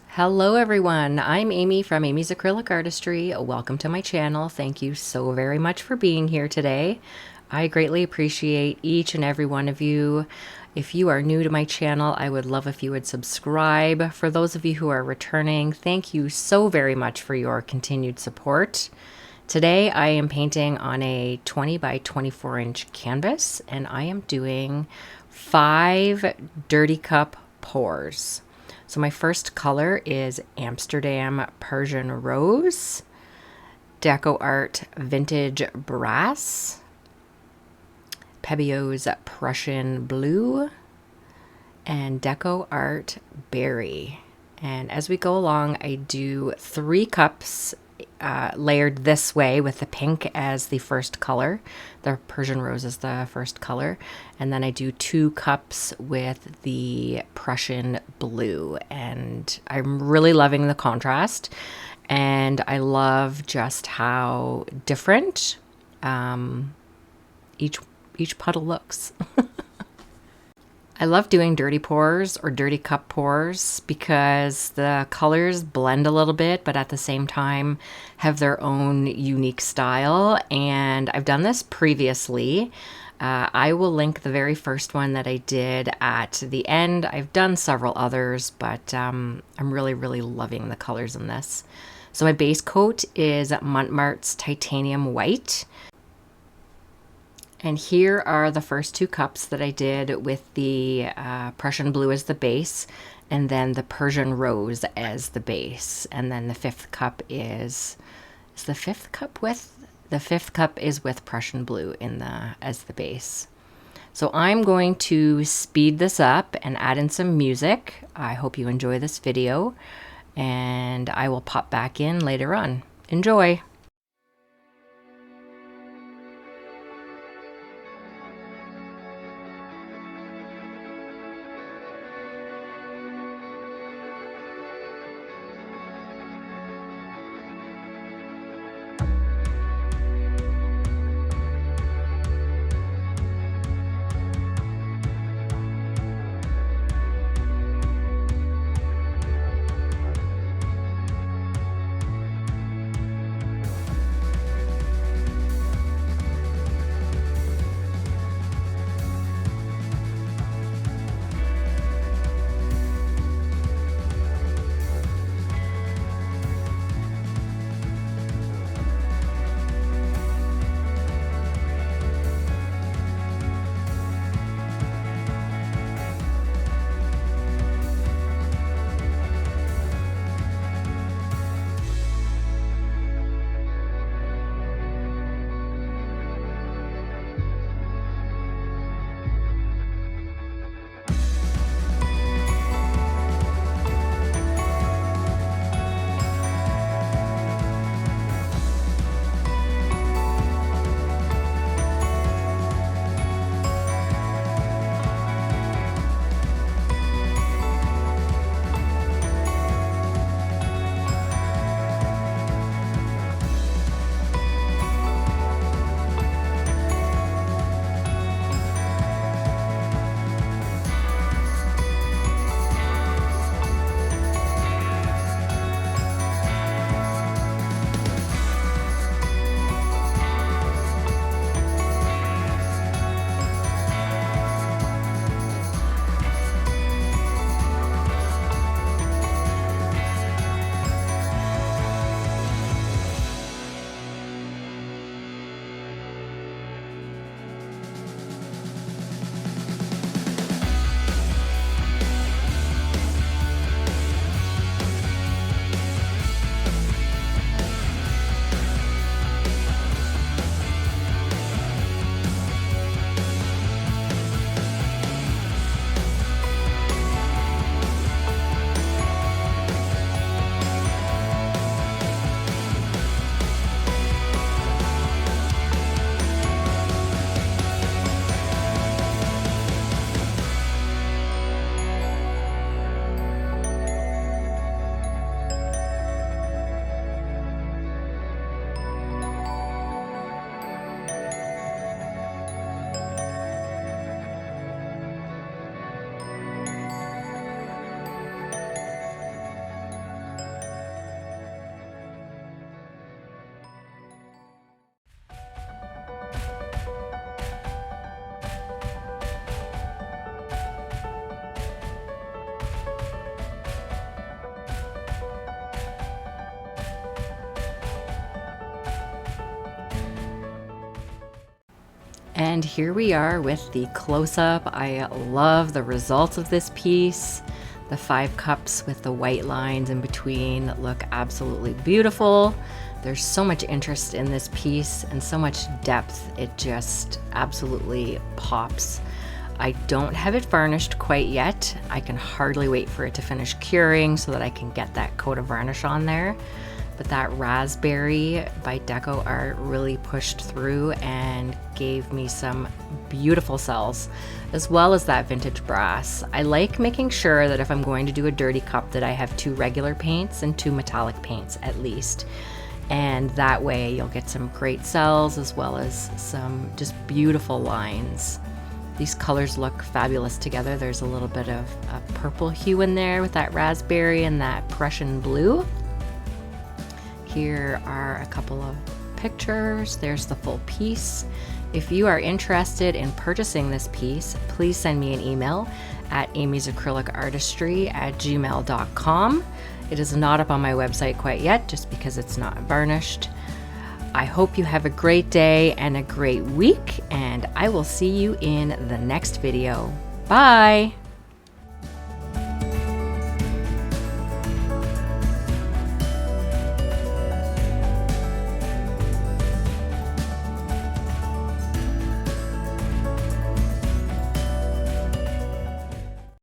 Hello everyone, I'm Amy from Amy's Acrylic Artistry. Welcome to my channel. Thank you so very much for being here today. I greatly appreciate each and every one of you. If you are new to my channel, I would love if you would subscribe. For those of you who are returning, thank you so very much for your continued support. Today I am painting on a 20 by 24 inch canvas, and I am doing 5 dirty cup pours. So my first color is Amsterdam Persian Rose, DecoArt Vintage Brass, Pebeo's Prussian Blue, and DecoArt Berry. And as we go along, I do 3 cups layered this way with the pink as the first color. The Persian Rose is the first color. And then I do 2 cups with the Prussian Blue. And I'm really loving the contrast. And I love just how different each puddle looks. I love doing dirty pours or dirty cup pours because the colors blend a little bit, but at the same time have their own unique style. And I've done this previously. I will link the very first one that I did at the end. I've done several others, but I'm really, really loving the colors in this. So my base coat is Marte's Titanium White. And here are the first 2 cups that I did with the Prussian Blue as the base, and then the Persian Rose as the base. And then the 5th cup is the 5th cup with Prussian Blue as the base. So I'm going to speed this up and add in some music. I hope you enjoy this video, and I will pop back in later on. Enjoy! And here we are with the close-up. I love the results of this piece. The 5 cups with the white lines in between look absolutely beautiful. There's so much interest in this piece and so much depth. It just absolutely pops. I don't have it varnished quite yet. I can hardly wait for it to finish curing so that I can get that coat of varnish on there. But that raspberry by DecoArt really pushed through and gave me some beautiful cells, as well as that vintage brass. I like making sure that if I'm going to do a dirty cup that I have 2 regular paints and 2 metallic paints at least. And that way you'll get some great cells as well as some just beautiful lines. These colors look fabulous together. There's a little bit of a purple hue in there with that raspberry and that Prussian blue. Here are a couple of pictures. There's the full piece. If you are interested in purchasing this piece, please send me an email at amysacrylicartistry@gmail.com. It is not up on my website quite yet, just because it's not varnished. I hope you have a great day and a great week, and I will see you in the next video. Bye!